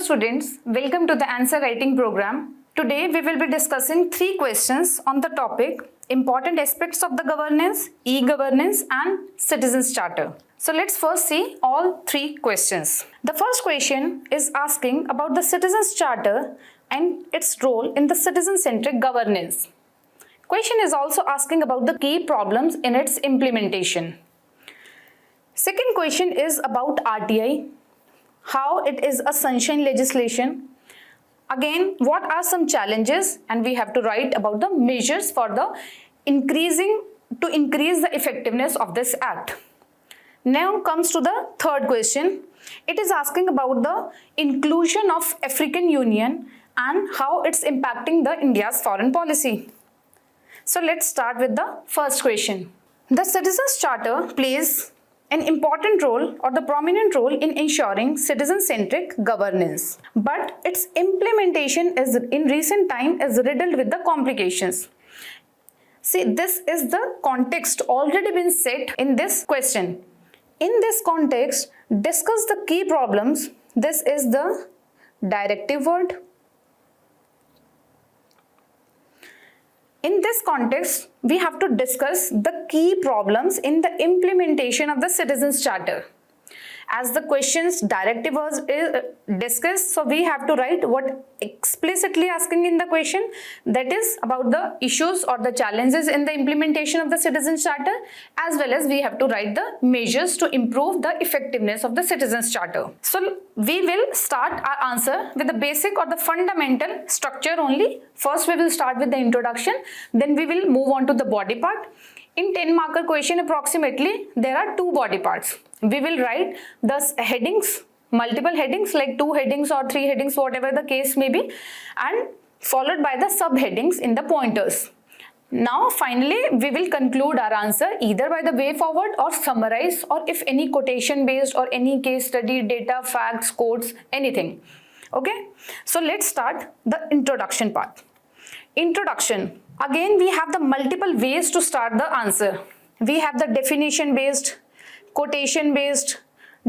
students, welcome to the answer writing program. Today we will be discussing 3 questions on the topic important aspects of the governance, e-governance and citizens charter. So let's first see all 3 questions. The first question is asking about the citizens charter and its role in the citizen-centric governance. Question is also asking about the key problems in its implementation. Second question is about RTI, how it is a sunshine legislation. Again, what are some challenges, and we have to write about the measures for the increase the effectiveness of this act. Now comes to the third question. It is asking about the inclusion of African Union and how it's impacting the India's foreign policy. So let's start with the first question. The Citizens Charter plays an important role or the prominent role in ensuring citizen-centric governance. But its implementation is in recent time is riddled with the complications. See, this is the context already been set in this question. In this context, discuss the key problems. This is the directive word. In this context, we have to discuss the key problems in the implementation of the Citizens Charter. As the question's directive was discussed, so we have to write what explicitly asking in the question, that is about the issues or the challenges in the implementation of the Citizens Charter, as well as we have to write the measures to improve the effectiveness of the Citizens Charter. So we will start our answer with the basic or the fundamental structure only. First we will start with the introduction, then we will move on to the body part. In 10 marker question approximately, there are 2 body parts. We will write the headings, multiple headings like 2 headings or 3 headings, whatever the case may be, and followed by the subheadings in the pointers. Now finally we will conclude our answer either by the way forward or summarize, or if any quotation based or any case study, data, facts, quotes, anything. Okay, so let's start the introduction part. Introduction. Again, we have the multiple ways to start the answer. We have the definition based, quotation based,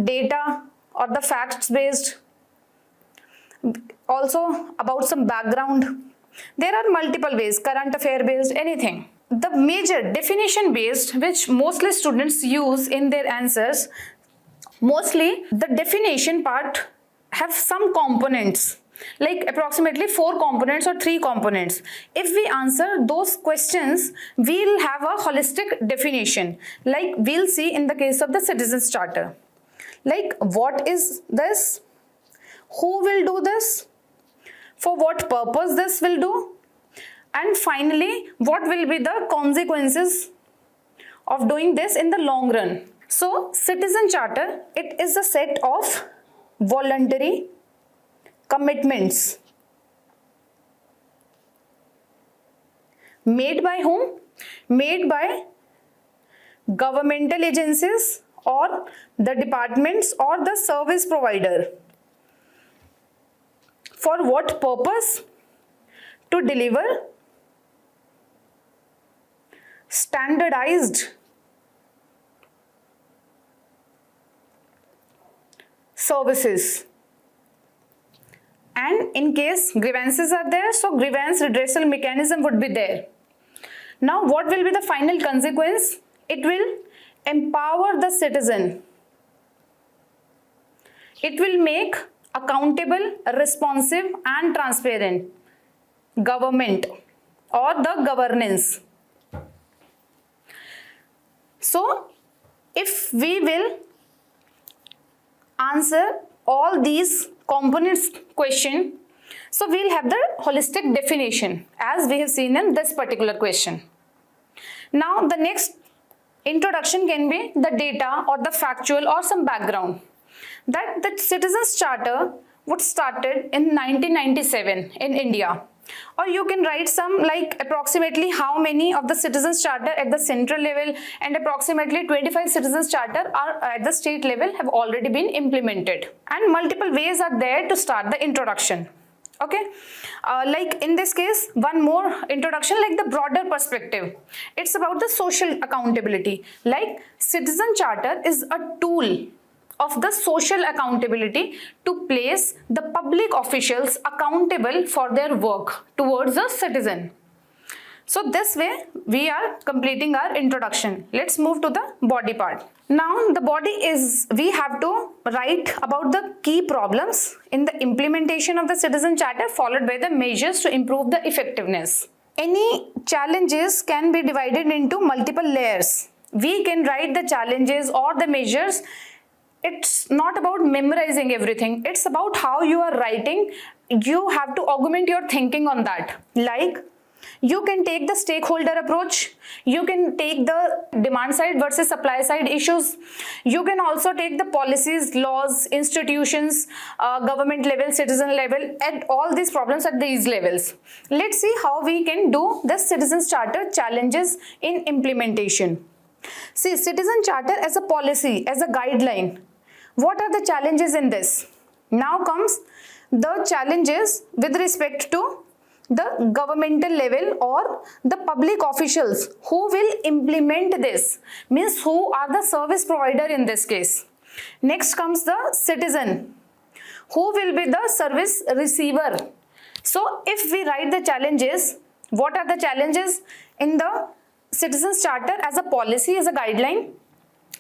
data or the facts based, also about some background. There are multiple ways, current affair based, anything. The major definition based, which mostly students use in their answers, mostly the definition part have some components, like approximately 4 components or 3 components. If we answer those questions, we'll have a holistic definition, like we'll see in the case of the Citizens Charter. Like, what is this? Who will do this? For what purpose this will do? And finally, what will be the consequences of doing this in the long run? So, Citizen Charter, it is a set of voluntary commitments made by whom? Made by governmental agencies or the departments or the service provider. For what purpose? To deliver standardized services. And in case grievances are there, so grievance redressal mechanism would be there. Now what will be the final consequence? It will empower the citizen. It will make accountable, responsive and transparent government or the governance. So if we will answer all these components question, so we'll have the holistic definition as we have seen in this particular question. Now the next introduction can be the data or the factual or some background. That the Citizens Charter would started in 1997 in India. Or you can write some like approximately how many of the Citizens Charter at the central level and approximately 25 Citizens Charter are at the state level have already been implemented. And multiple ways are there to start the introduction. Okay, like in this case, one more introduction, like the broader perspective. It's about the social accountability. Like Citizen Charter is a tool of the social accountability to place the public officials accountable for their work towards the citizen. So this way we are completing our introduction. Let's move to the body part. Now the body is, we have to write about the key problems in the implementation of the Citizen Charter followed by the measures to improve the effectiveness. Any challenges can be divided into multiple layers. We can write the challenges or the measures. It's not about memorizing everything. It's about how you are writing. You have to augment your thinking on that. Like, you can take the stakeholder approach. You can take the demand side versus supply side issues. You can also take the policies, laws, institutions, government level, citizen level, and all these problems at these levels. Let's see how we can do the Citizens Charter challenges in implementation. See, Citizen Charter as a policy, as a guideline. What are the challenges in this? Now comes the challenges with respect to the governmental level or the public officials who will implement this, means who are the service provider in this case. Next comes the citizen, who will be the service receiver. So if we write the challenges, what are the challenges in the Citizens Charter as a policy, as a guideline?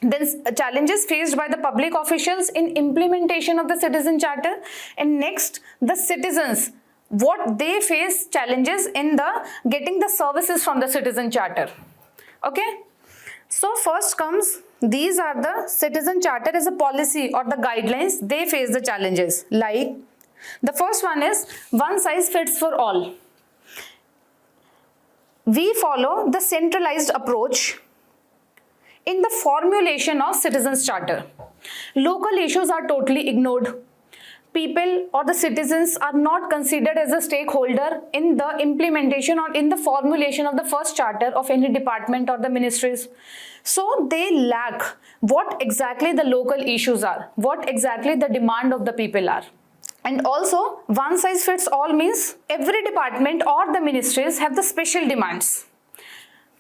Then challenges faced by the public officials in implementation of the Citizen Charter, and next the citizens, what they face challenges in the getting the services from the Citizen Charter. Okay, so first comes, these are the Citizen Charter as a policy or the guidelines. They face the challenges. Like, the first one is one size fits for all. We follow the centralized approach in the formulation of Citizens Charter. Local issues are totally ignored. People or the citizens are not considered as a stakeholder in the implementation or in the formulation of the first charter of any department or the ministries. So they lack what exactly the local issues are, what exactly the demand of the people are. And also, one size fits all means every department or the ministries have the special demands.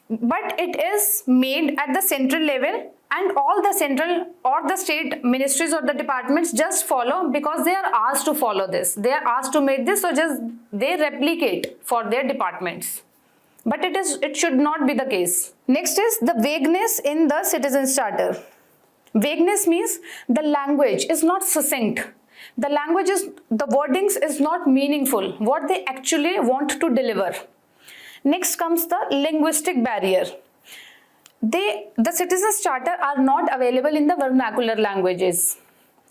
But it is made at the central level, and all the central or the state ministries or the departments just follow because they are asked to follow this. They are asked to make this, so just they replicate for their departments. But it should not be the case. Next is the vagueness in the Citizens Charter. Vagueness means the language is not succinct. The language is, the wordings is not meaningful, what they actually want to deliver. Next comes the linguistic barrier. The Citizens Charter are not available in the vernacular languages.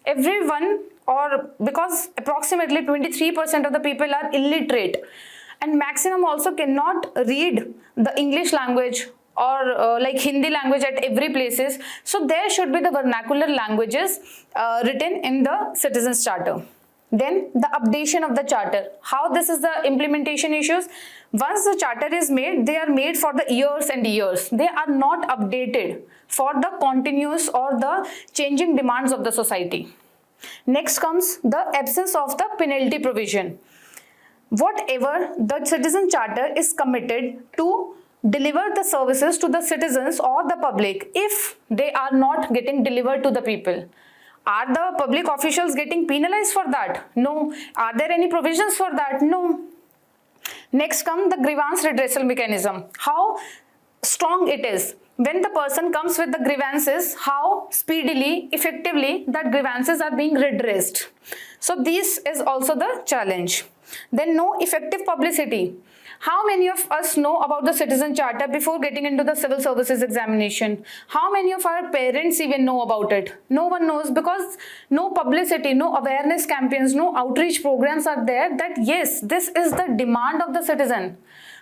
Everyone, or because approximately 23% of the people are illiterate, and maximum also cannot read the English language or like Hindi language at every places. So there should be the vernacular languages written in the Citizens Charter. Then the updation of the charter. How this is the implementation issues? Once the charter is made, they are made for the years and years. They are not updated for the continuous or the changing demands of the society. Next comes the absence of the penalty provision. Whatever the Citizen Charter is committed to deliver the services to the citizens or the public, if they are not getting delivered to the people, are the public officials getting penalized for that? No. Are there any provisions for that? No. Next comes the grievance redressal mechanism. How strong it is. When the person comes with the grievances, how speedily, effectively that grievances are being redressed. So this is also the challenge. Then no effective publicity. How many of us know about the Citizen Charter before getting into the civil services examination? How many of our parents even know about it? No one knows, because no publicity, no awareness campaigns, no outreach programs are there that yes, this is the demand of the citizen.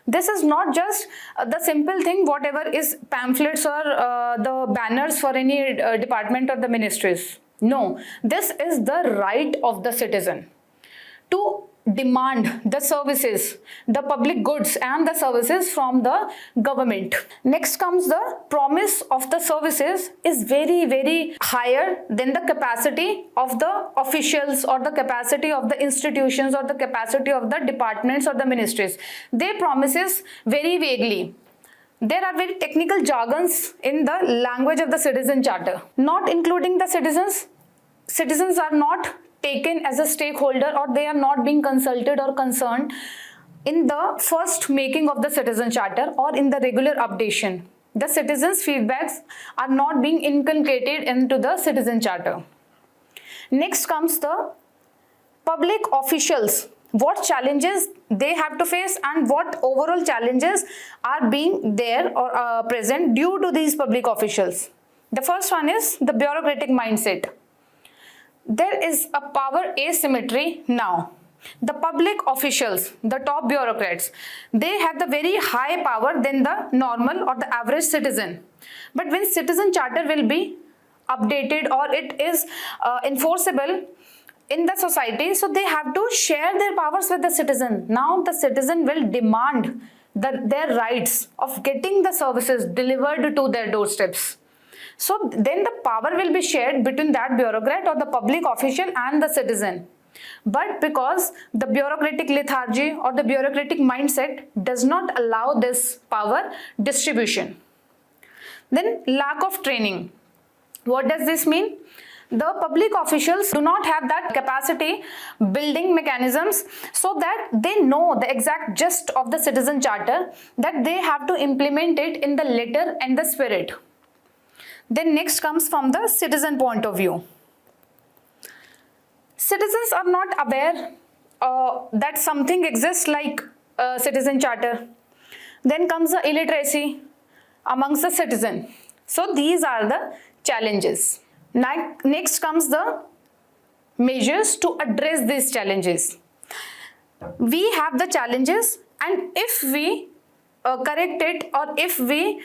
This is not just the simple thing, whatever is pamphlets or the banners for any department or the ministries. No, this is the right of the citizen to demand the services, the public goods and the services from the government. Next comes the promise of the services is very, very higher than the capacity of the officials or the capacity of the institutions or the capacity of the departments or the ministries. They promises very vaguely. There are very technical jargons in the language of the Citizen Charter, not including the citizens. citizens are not taken as a stakeholder, or they are not being consulted or concerned in the first making of the citizen charter or in the regular updation. The citizens' feedbacks are not being inculcated into the citizen charter. Next comes the public officials, what challenges they have to face and what overall challenges are being there or present due to these public officials. The first one is the bureaucratic mindset. There is a power asymmetry now. The public officials, the top bureaucrats, they have the very high power than the normal or the average citizen. But when citizen charter will be updated or it is enforceable in the society, so they have to share their powers with the citizen. Now the citizen will demand their rights of getting the services delivered to their doorsteps. So then the power will be shared between that bureaucrat or the public official and the citizen. But because the bureaucratic lethargy or the bureaucratic mindset does not allow this power distribution. Then lack of training. What does this mean? The public officials do not have that capacity building mechanisms so that they know the exact gist of the citizen charter, that they have to implement it in the letter and the spirit. Then next comes from the citizen point of view. Citizens are not aware that something exists like a citizen charter. Then comes the illiteracy amongst the citizen. So these are the challenges. Next comes the measures to address these challenges. We have the challenges, and if we correct it or if we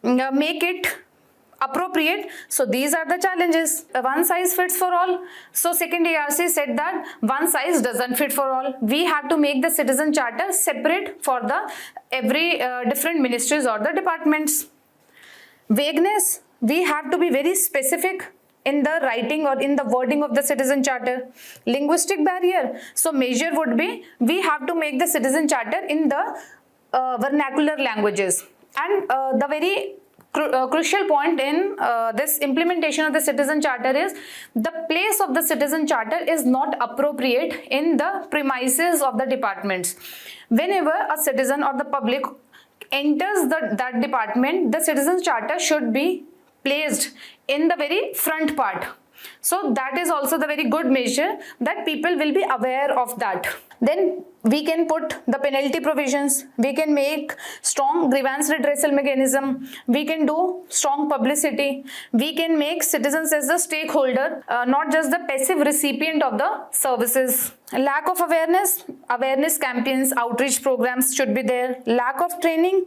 make it appropriate, so these are the challenges. One size fits for all. So second ARC said that one size doesn't fit for all. We have to make the citizen charter separate for the every different ministries or the departments. Vagueness, we have to be very specific in the writing or in the wording of the citizen charter. Linguistic barrier, so measure would be we have to make the citizen charter in the vernacular languages. And the very crucial point in this implementation of the citizen charter is the place of the citizen charter is not appropriate in the premises of the departments. Whenever a citizen or the public enters that department, the citizen charter should be placed in the very front part. So that is also the very good measure that people will be aware of that. Then we can put the penalty provisions, we can make strong grievance redressal mechanism, we can do strong publicity, we can make citizens as the stakeholder, not just the passive recipient of the services. Lack of awareness campaigns, outreach programs should be there. Lack of training,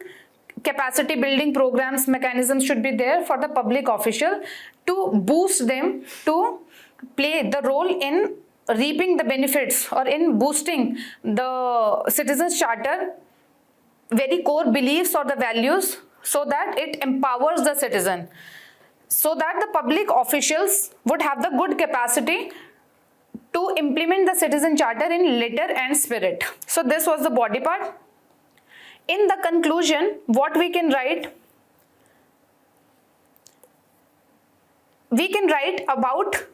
capacity building programs, mechanisms should be there for the public official to boost them to play the role in reaping the benefits or in boosting the citizens charter very core beliefs or the values, so that it empowers the citizen, so that the public officials would have the good capacity to implement the citizen charter in letter and spirit. So this was the body part. In the conclusion, what we can write? We can write about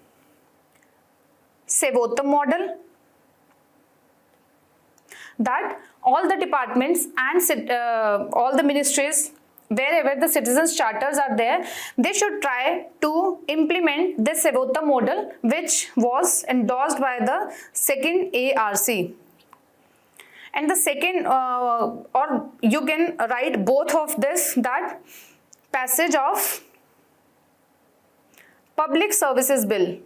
Sevottam model, that all the departments and all the ministries, wherever the citizens charters are there, they should try to implement this Sevottam model, which was endorsed by the second ARC. And the second, or you can write both of this, that passage of Public Services Bill,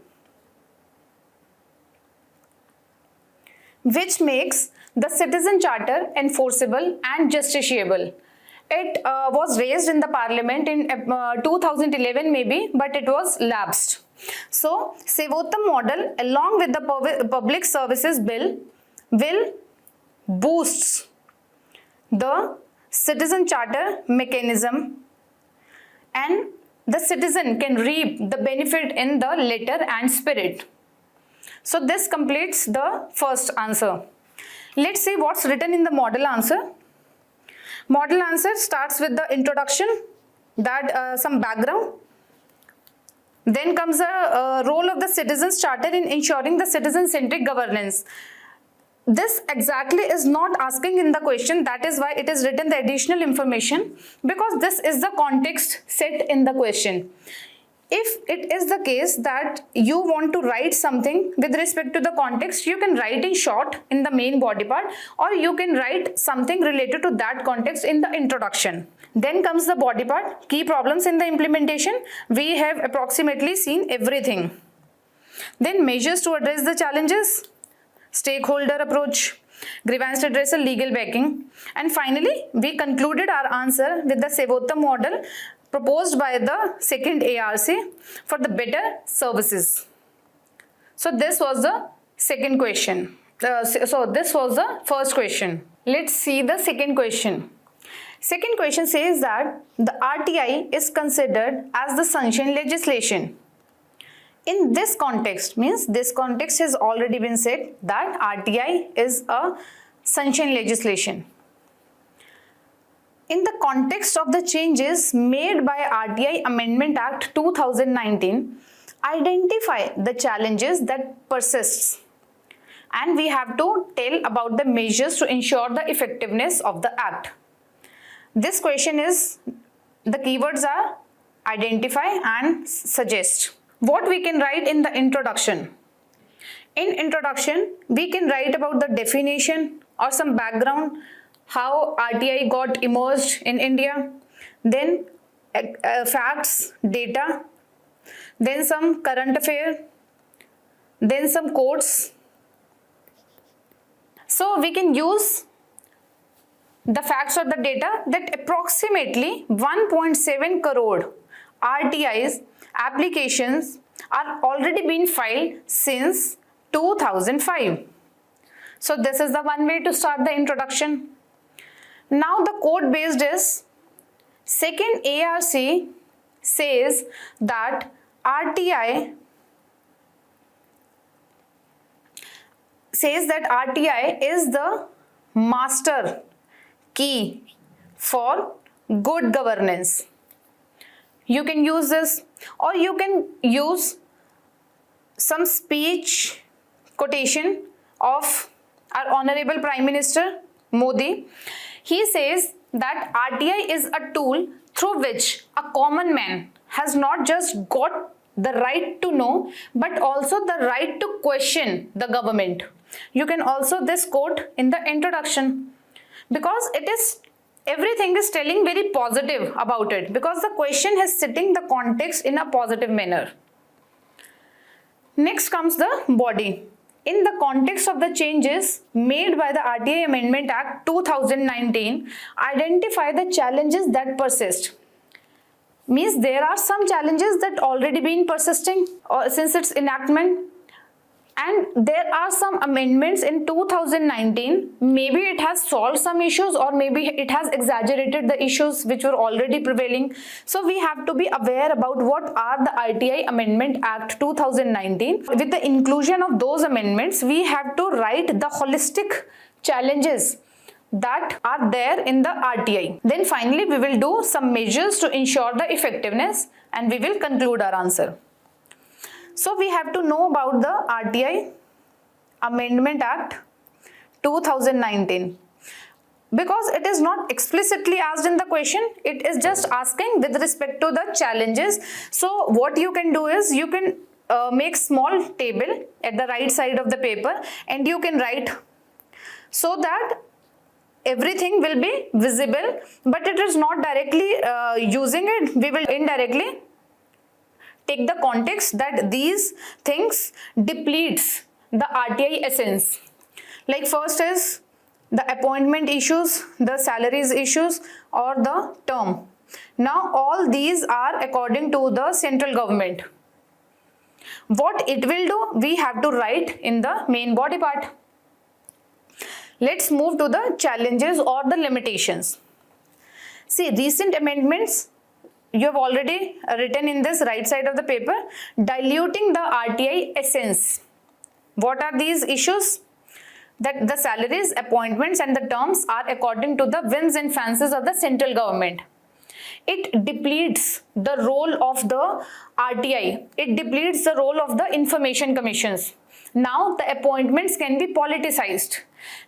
which makes the citizen charter enforceable and justiciable. It was raised in the parliament in 2011 maybe, but it was lapsed. So Sevottam model along with the Public Services Bill will boost the citizen charter mechanism, and the citizen can reap the benefit in the letter and spirit. So this completes the first answer. Let's see what's written in the model answer. Model answer starts with the introduction, that some background. Then comes the role of the Citizens Charter in ensuring the citizen-centric governance. This exactly is not asking in the question. That is why it is written the additional information, because this is the context set in the question. If it is the case that you want to write something with respect to the context, you can write in short in the main body part, or you can write something related to that context in the introduction. Then comes the body part, key problems in the implementation. We have approximately seen everything. Then measures to address the challenges, stakeholder approach, grievance redressal, legal backing. And finally, we concluded our answer with the Sevottam model proposed by the second ARC for the better services. So this was the second question. So this was the first question. Let's see the second question. Second question says that the RTI is considered as the sunshine legislation. In this context, means this context has already been said that RTI is a sunshine legislation. In the context of the changes made by RTI Amendment Act 2019, identify the challenges that persists, and we have to tell about the measures to ensure the effectiveness of the act. This question is, the keywords are identify and suggest. What we can write in the introduction? In introduction, we can write about the definition or some background, how RTI got emerged in India, then facts, data, then some current affair, then some quotes. So we can use the facts or the data that approximately 1.7 crore RTI's applications are already been filed since 2005. So this is the one way to start the introduction. Now the quote based is, second ARC says that RTI is the master key for good governance. You can use this, or you can use some speech quotation of our Honorable Prime Minister Modi. He says that RTI is a tool through which a common man has not just got the right to know, but also the right to question the government. You can also this quote in the introduction, because it is everything is telling very positive about it, because the question is setting the context in a positive manner. Next comes the body. In the context of the changes made by the RTI Amendment Act 2019, identify the challenges that persist. Means there are some challenges that already been persisting since its enactment, and there are some amendments in 2019. Maybe it has solved some issues, or maybe it has exaggerated the issues which were already prevailing. So we have to be aware about what are the RTI Amendment Act 2019. With the inclusion of those amendments, we have to write the holistic challenges that are there in the RTI. Then finally, we will do some measures to ensure the effectiveness, and we will conclude our answer. So we have to know about the RTI Amendment Act 2019. Because it is not explicitly asked in the question, it is just asking with respect to the challenges. So what you can do is, you can make small table at the right side of the paper, and you can write, so that everything will be visible, but it is not directly using it. We will indirectly take the context that these things depletes the RTI essence. Like first is the appointment issues, the salaries issues, or the term. Now all these are according to the central government. What it will do, we have to write in the main body part. Let's move to the challenges or the limitations. See, recent amendments you have already written in this right side of the paper, diluting the RTI essence. What are these issues? That the salaries, appointments, and the terms are according to the whims and fancies of the central government. it depletes the role of the RTI. It depletes the role of the information commissions. Now the appointments can be politicized.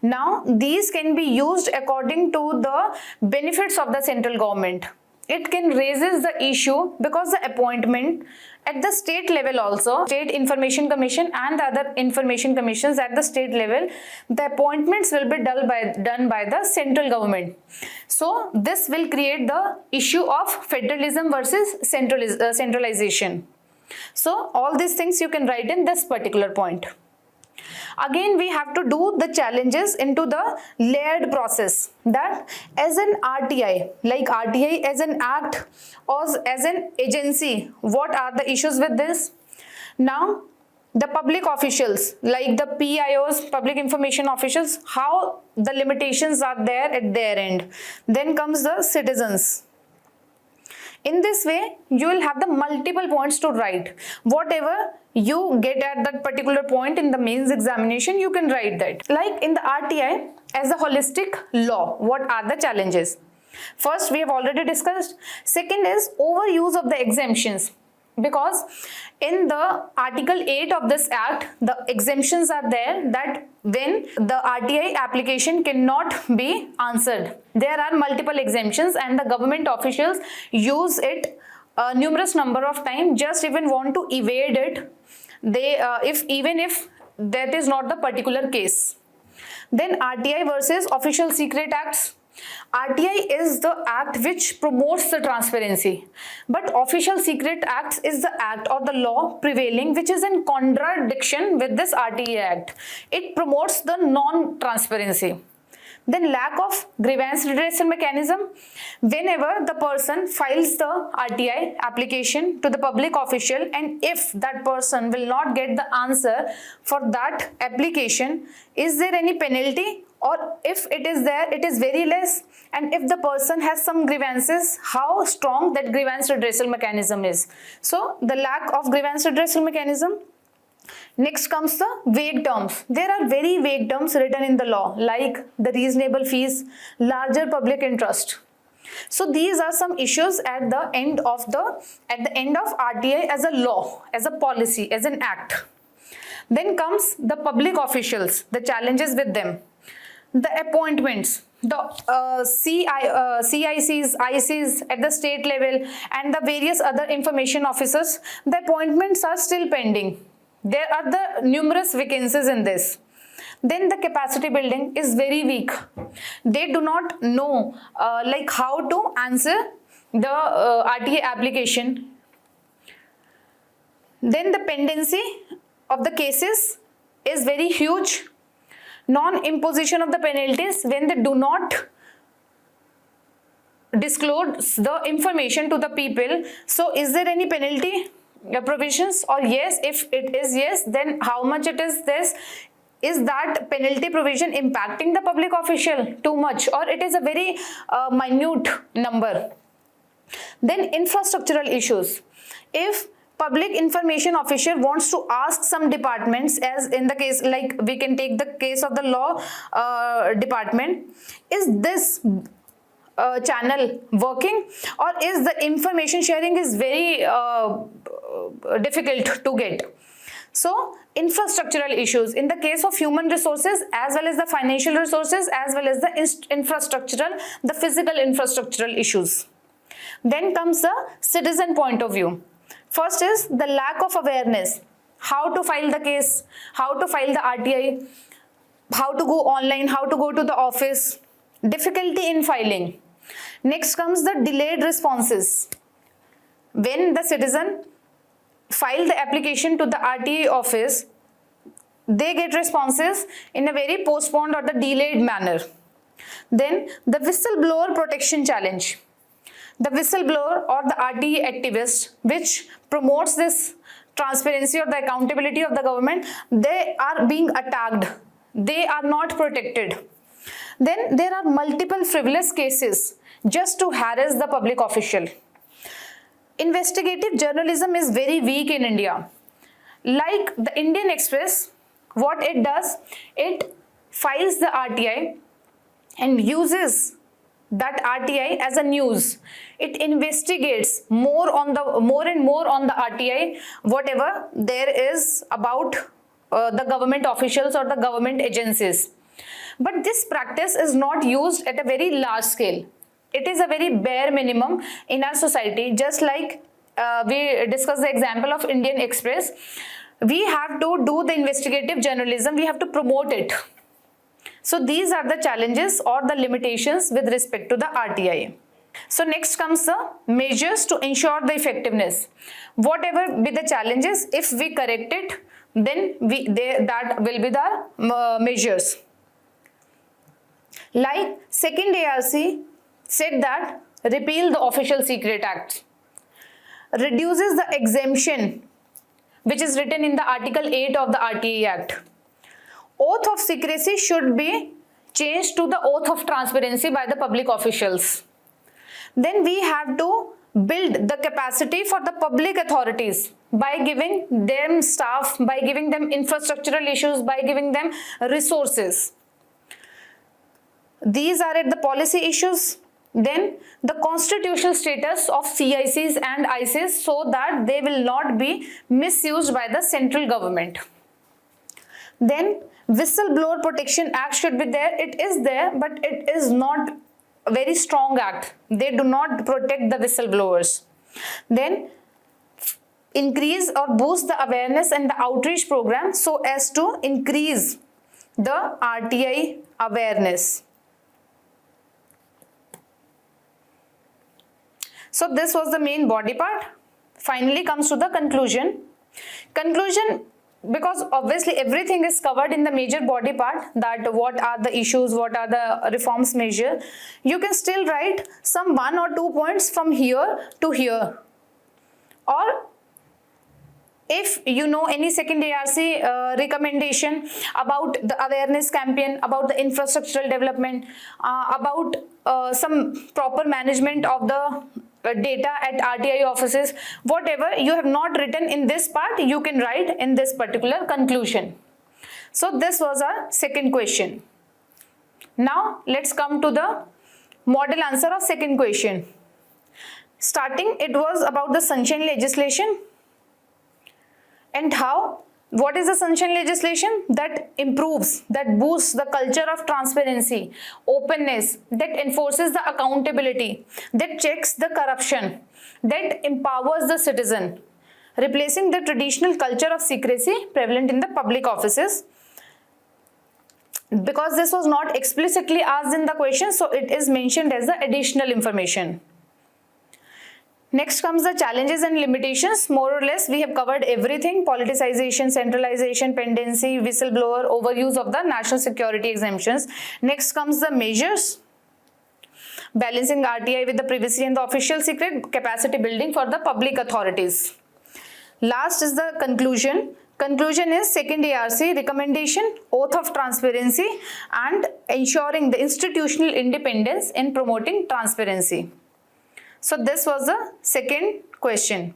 Now these can be used according to the benefits of the central government. It can raises the issue because the appointment at the state level also, State Information Commission and the other information commissions at the state level, the appointments will be done by the central government. So this will create the issue of federalism versus centralization. So all these things you can write in this particular point. Again, we have to do the challenges into the layered process, that as an RTI, like RTI as an act or as an agency, what are the issues with this? Now, the public officials, like the PIOs, public information officials, how the limitations are there at their end. Then comes the citizens. In this way, you will have the multiple points to write. Whatever you get at that particular point in the mains examination, you can write that. Like in the RTI, as a holistic law, what are the challenges? First, we have already discussed. Second is overuse of the exemptions. Because in the Article 8 of this Act, the exemptions are there that when the RTI application cannot be answered. There are multiple exemptions and the government officials use it a numerous number of times, just even want to evade it. They even if that is not the particular case. Then RTI versus Official Secret Acts. RTI is the act which promotes the transparency, but Official Secret Acts is the act or the law prevailing which is in contradiction with this RTI Act. It promotes the non-transparency. Then lack of grievance redressal mechanism. Whenever the person files the RTI application to the public official, and if that person will not get the answer for that application, is there any penalty? Or if it is there, it is very less. And if the person has some grievances, how strong that grievance redressal mechanism is. So the lack of grievance redressal mechanism. Next comes the vague terms. There are very vague terms written in the law, like the reasonable fees, larger public interest. So these are some issues at the end of RTI as a law, as a policy, as an act. Then comes the public officials, the challenges with them. The appointments, the CICs, ICs at the state level and the various other information officers, the appointments are still pending. There are the numerous vacancies in this. Then the capacity building is very weak. They do not know like how to answer the RTI application. Then the pendency of the cases is very huge. Non-imposition of the penalties when they do not disclose the information to the people. So is there any penalty provisions, or yes, if it is yes, then how much it is this? Is that penalty provision impacting the public official too much, or it is a very minute number? Then infrastructural issues. If public information officer wants to ask some departments, as in the case, like we can take the case of the law department, is this channel working, or is the information sharing is very difficult to get? So infrastructural issues in the case of human resources as well as the financial resources as well as the the physical infrastructural issues. Then comes the citizen point of view. First is the lack of awareness. How to file the case, how to file the RTI, how to go online, how to go to the office, difficulty in filing. Next comes the delayed responses. When the citizen file the application to the RTI office, they get responses in a very postponed or the delayed manner. Then the whistleblower protection challenge. The whistleblower or the RTI activist which promotes this transparency or the accountability of the government, they are being attacked. They are not protected. Then there are multiple frivolous cases just to harass the public official. Investigative journalism is very weak in India. Like the Indian Express, what it does, it files the RTI and uses that RTI as a news. It investigates more and more on the RTI, whatever there is about the government officials or the government agencies. But this practice is not used at a very large scale. It is a very bare minimum in our society. Just like we discussed the example of Indian Express, we have to do the investigative journalism, we have to promote it. So these are the challenges or the limitations with respect to the RTI. So next comes the measures to ensure the effectiveness. Whatever be the challenges, if we correct it, then that will be the measures. Like second ARC said that repeal the Official Secret Act, reduces the exemption which is written in the Article 8 of the RTI Act. Oath of secrecy should be changed to the oath of transparency by the public officials. Then we have to build the capacity for the public authorities by giving them staff, by giving them infrastructural issues, by giving them resources. These are at the policy issues. Then the constitutional status of CICs and ICs so that they will not be misused by the central government. Then Whistleblower Protection Act should be there. It is there, but it is not a very strong act. They do not protect the whistleblowers. Then increase or boost the awareness and the outreach program so as to increase the RTI awareness. So this was the main body part. Finally comes to the conclusion. Conclusion, because obviously everything is covered in the major body part, that what are the issues, what are the reforms measure. You can still write some 1 or 2 points from here to here. Or if you know any second ARC recommendation about the awareness campaign, about the infrastructural development, about some proper management of the data at RTI offices, whatever you have not written in this part, you can write in this particular conclusion. So this was our second question. Now let's come to the model answer of second question. Starting, it was about the sunshine legislation and how. What is the sunshine legislation? That improves, that boosts the culture of transparency, openness, that enforces the accountability, that checks the corruption, that empowers the citizen, replacing the traditional culture of secrecy prevalent in the public offices. Because this was not explicitly asked in the question, so it is mentioned as the additional information. Next comes the challenges and limitations. More or less we have covered everything: politicization, centralization, pendency, whistleblower, overuse of the national security exemptions. Next comes the measures: balancing RTI with the privacy and the official secret, capacity building for the public authorities. Last is the conclusion. Conclusion is second ARC recommendation, oath of transparency and ensuring the institutional independence in promoting transparency. So this was the second question.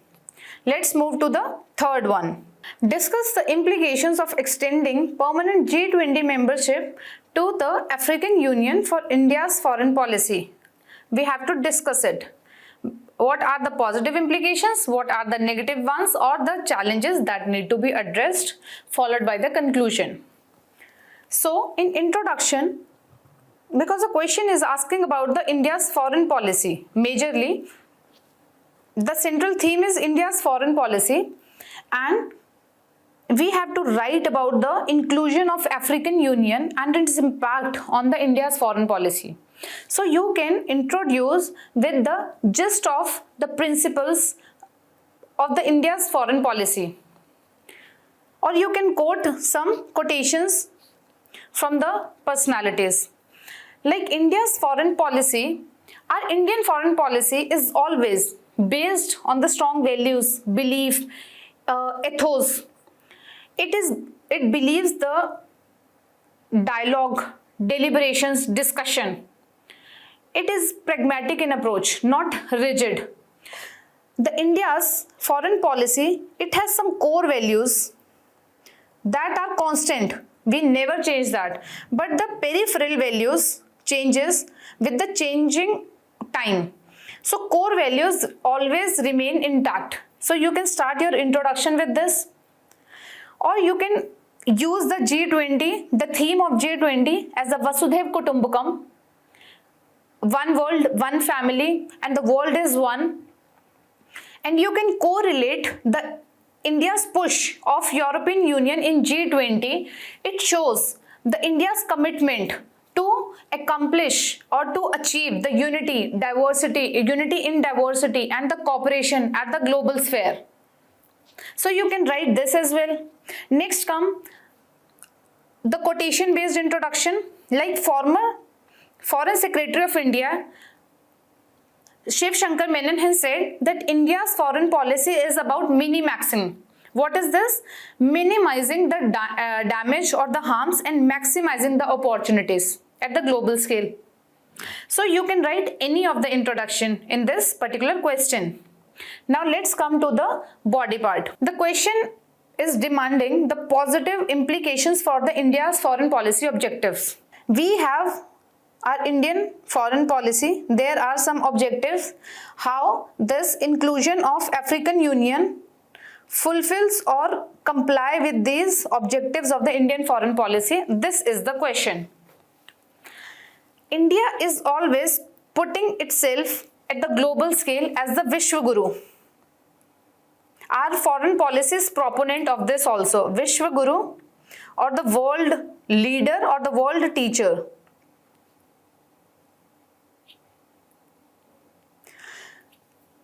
Let's move to the third one. Discuss the implications of extending permanent G20 membership to the African Union for India's foreign policy. We have to discuss it. What are the positive implications? What are the negative ones or the challenges that need to be addressed, followed by the conclusion. So in introduction, because the question is asking about the India's foreign policy, majorly the central theme is India's foreign policy, and we have to write about the inclusion of African Union and its impact on the India's foreign policy. So you can introduce with the gist of the principles of the India's foreign policy, or you can quote some quotations from the personalities. Like India's foreign policy, our Indian foreign policy is always based on the strong values, belief, ethos. It believes the dialogue, deliberations, discussion. It is pragmatic in approach, not rigid. The India's foreign policy, it has some core values that are constant. We never change that. But the peripheral values changes with the changing time. So core values always remain intact. So you can start your introduction with this, or you can use the G20, the theme of G20 as a Vasudhaiv Kutumbakam, one world, one family, and the world is one. And you can correlate the India's push of European Union in G20. It shows the India's commitment to accomplish or to achieve the unity in diversity and the cooperation at the global sphere. So you can write this as well. Next come the quotation based introduction, like former Foreign Secretary of India Shiv Shankar Menon has said that India's foreign policy is about mini-maxing. What is this? Minimizing the damage or the harms and maximizing the opportunities at the global scale. So you can write any of the introduction in this particular question. Now let's come to the body part. The question is demanding the positive implications for the India's foreign policy objectives. We have our Indian foreign policy. There are some objectives. How this inclusion of African Union fulfills or comply with these objectives of the Indian foreign policy. This is the question. India is always putting itself at the global scale as the Vishwa Guru. Our foreign policy is proponent of this also. Vishwa Guru, or the world leader, or the world teacher.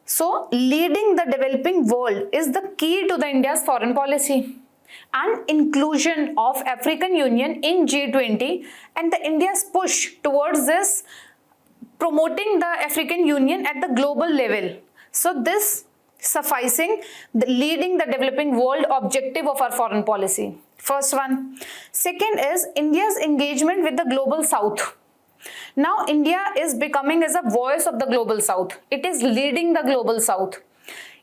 So, leading the developing world is the key to the India's foreign policy. And inclusion of African Union in G20 and the India's push towards this, promoting the African Union at the global level. So this sufficing the leading the developing world objective of our foreign policy. First one. Second is India's engagement with the global south. Now India is becoming as a voice of the global south. It is leading the global south.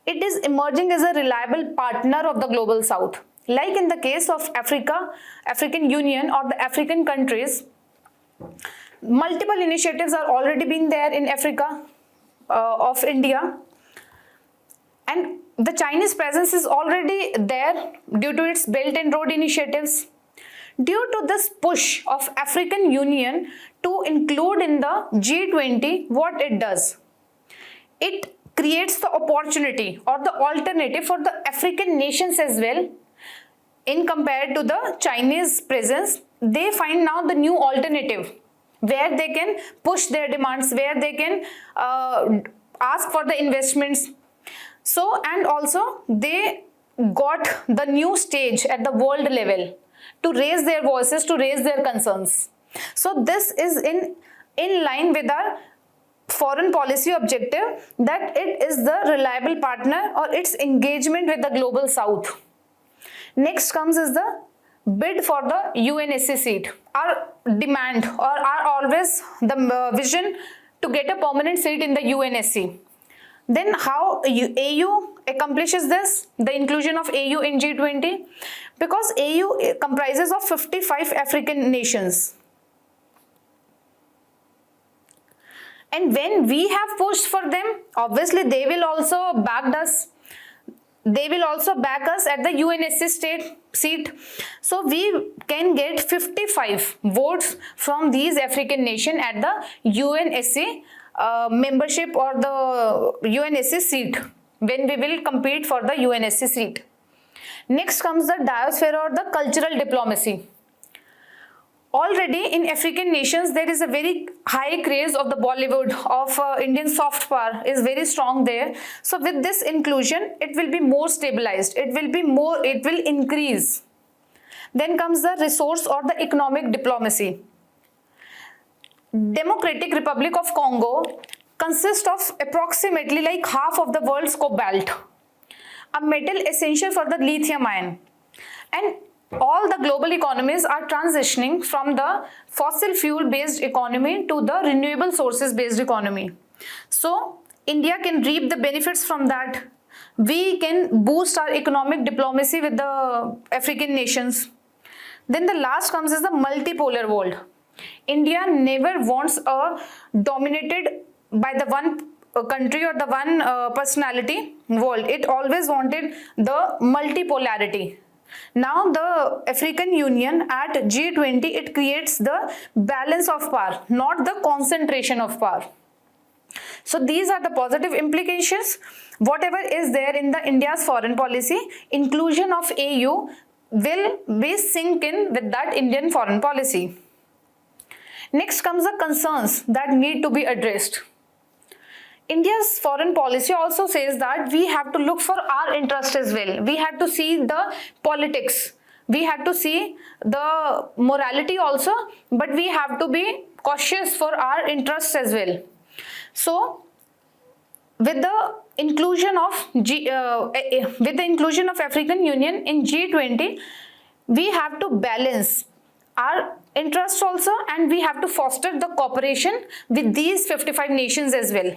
It is emerging as a reliable partner of the global south. Like in the case of Africa, African Union or the African countries, multiple initiatives are already been there in Africa of India, and the Chinese presence is already there due to its Belt and Road initiatives. Due to this push of African Union to include in the G20, what it does? It creates the opportunity or the alternative for the African nations as well. In compared to the Chinese presence, they find now the new alternative where they can push their demands, where they can ask for the investments. So, and also they got the new stage at the world level to raise their voices, to raise their concerns. So this is in line with our foreign policy objective, that it is the reliable partner or its engagement with the global south. Next comes is the bid for the UNSC seat. Our demand or our always the vision to get a permanent seat in the UNSC. Then how AU accomplishes this, the inclusion of AU in G20? Because AU comprises of 55 African nations. And when we have pushed for them, obviously they will also back us. They will also back us at the UNSC seat. So we can get 55 votes from these African nations at the UNSC membership or the UNSC seat when we will compete for the UNSC seat. Next comes the diaspora or the cultural diplomacy. Already in African nations, there is a very high craze of the Bollywood, of Indian soft power is very strong there. So with this inclusion, it will be more stabilized. It will increase. Then comes the resource or the economic diplomacy. Democratic Republic of Congo consists of approximately like half of the world's cobalt, a metal essential for the lithium ion. And all the global economies are transitioning from the fossil fuel based economy to the renewable sources based economy. So India can reap the benefits from that. We can boost our economic diplomacy with the African nations. Then the last comes is the multipolar world. India never wants a dominated by the one country or the one personality world. It always wanted the multipolarity. Now the African Union at G20, it creates the balance of power, not the concentration of power. So these are the positive implications. Whatever is there in the India's foreign policy, inclusion of AU will be sink in with that Indian foreign policy. Next comes the concerns that need to be addressed. India's foreign policy also says that we have to look for our interest as well. We have to see the politics. We have to see the morality also, but we have to be cautious for our interests as well. So, with the inclusion of African Union in G20, we have to balance our interests also, and we have to foster the cooperation with these 55 nations as well,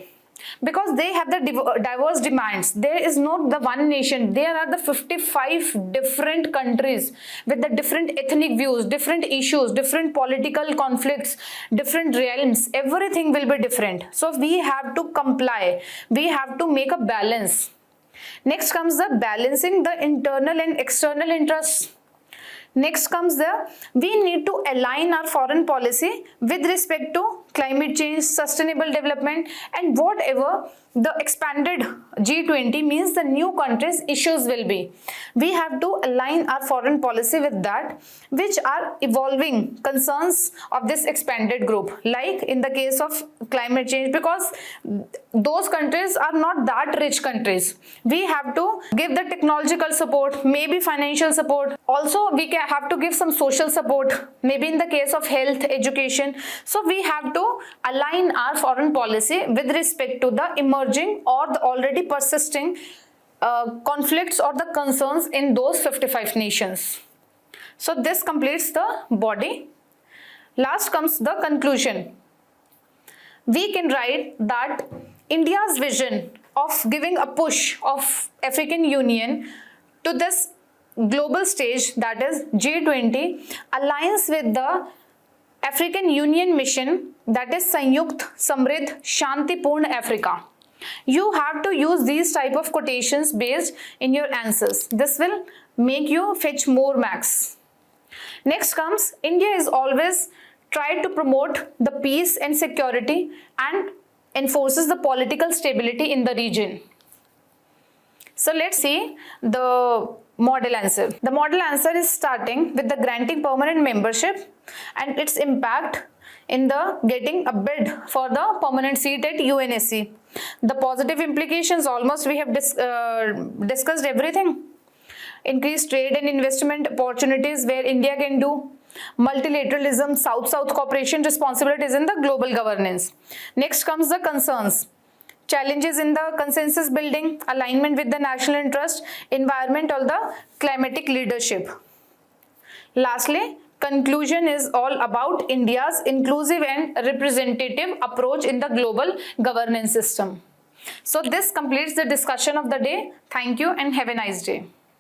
because they have the diverse demands. There is not the one nation, there are the 55 different countries with the different ethnic views, different issues, different political conflicts, different realms. Everything will be different, so we have to comply, we have to make a balance. Next comes the balancing the internal and external interests. Next comes we need to align our foreign policy with respect to climate change, sustainable development, and whatever the expanded G20 means the new countries' issues will be. We have to align our foreign policy with that, which are evolving concerns of this expanded group, like in the case of climate change, because those countries are not that rich countries. We have to give the technological support, maybe financial support. Also, we have to give some social support, maybe in the case of health, education. So we have to align our foreign policy with respect to the emerging or the already persisting conflicts or the concerns in those 55 nations. So this completes the body. Last comes the conclusion. We can write that India's vision of giving a push of African Union to this global stage, that is G20, aligns with the African Union mission, that is Sanyukt Samriddh Shantipurn Africa. You have to use these type of quotations based in your answers. This will make you fetch more marks. Next comes, India is always tried to promote the peace and security and enforces the political stability in the region. So let's see the model answer. The model answer is starting with the granting permanent membership and its impact in the getting a bid for the permanent seat at UNSC. The positive implications, almost we have discussed everything. Increased trade and investment opportunities where India can do. Multilateralism, South-South cooperation, responsibilities in the global governance. Next comes the concerns. Challenges in the consensus building, alignment with the national interest, environment or the climatic leadership. Lastly, conclusion is all about India's inclusive and representative approach in the global governance system. So this completes the discussion of the day. Thank you and have a nice day.